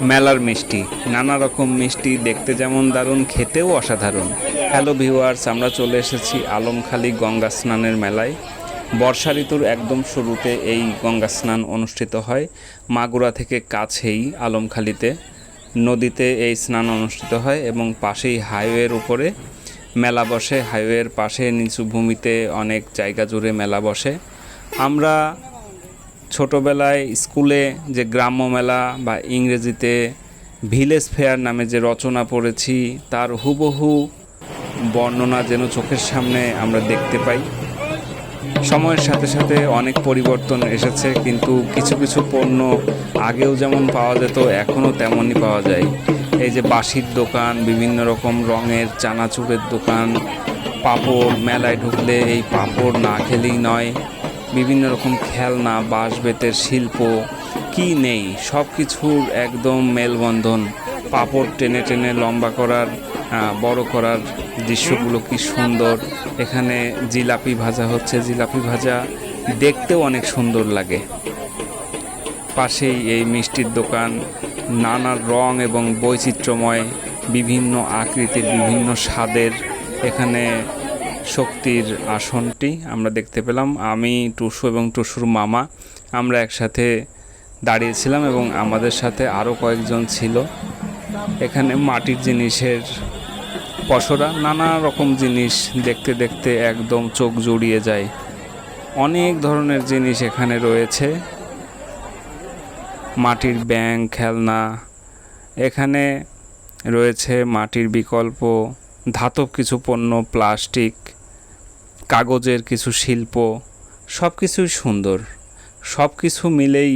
মেলার মিষ্টি, নানা রকম মিষ্টি দেখতে যেমন দারুণ, খেতেও অসাধারণ। হ্যালো ভিউয়ার্স, আমরা চলে এসেছি আলমখালী গঙ্গা স্নানের মেলায়। বর্ষা ঋতুর একদম শুরুতে এই গঙ্গা স্নান অনুষ্ঠিত হয়। মাগুরা থেকে কাছেই আলমখালীতে নদীতে এই স্নান অনুষ্ঠিত হয় এবং পাশেই হাইওয়ের উপরে মেলা বসে। হাইওয়ের পাশে নিচু ভূমিতে অনেক জায়গা জুড়ে মেলা বসে। আমরা ছোটোবেলায় স্কুলে যে গ্রাম্য মেলা বা ইংরেজিতে ভিলেজ ফেয়ার নামে যে রচনা পড়েছি, তার হুবহু বর্ণনা যেন চোখের সামনে আমরা দেখতে পাই। সময়ের সাথে সাথে অনেক পরিবর্তন এসেছে, কিন্তু কিছু কিছু পণ্য আগেও যেমন পাওয়া যেত এখনও তেমনই পাওয়া যায়। এই যে বাঁশির দোকান, বিভিন্ন রকম রঙের চানাচুরের দোকান, পাঁপড়, মেলায় ঢুকলে এই পাঁপড় না খেলেই নয়। বিভিন্ন রকম খেলনা, বাঁশ বেতের শিল্প, কি নেই, সব কিছুর একদম মেলবন্ধন। পাঁপড় টেনে টেনে লম্বা করার, বড় করার দৃশ্যগুলো কি সুন্দর। এখানে জিলাপি ভাজা হচ্ছে, জিলাপি ভাজা দেখতেও অনেক সুন্দর লাগে। পাশেই এই মিষ্টির দোকান, নানা রং এবং বৈচিত্র্যময়, বিভিন্ন আকৃতির, বিভিন্ন স্বাদের। এখানে শক্তির আসনটি আমরা দেখতে পেলাম। আমি, টুসু এবং টুসুর মামা আমরা একসাথে দাঁড়িয়েছিলাম এবং আমাদের সাথে আরও কয়েকজন ছিল। এখানে মাটির জিনিসের পসরা, নানা রকম জিনিস দেখতে দেখতে একদম চোখ জুড়িয়ে যায়। অনেক ধরনের জিনিস এখানে রয়েছে। মাটির ব্যাঙ, খেলনা, এখানে রয়েছে মাটির বিকল্প, ধাতব কিছু পণ্য, প্লাস্টিক, কাগজের কিছু শিল্প, সব কিছুই সুন্দর। সব কিছু মিলেই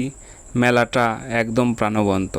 মেলাটা একদম প্রাণবন্ত।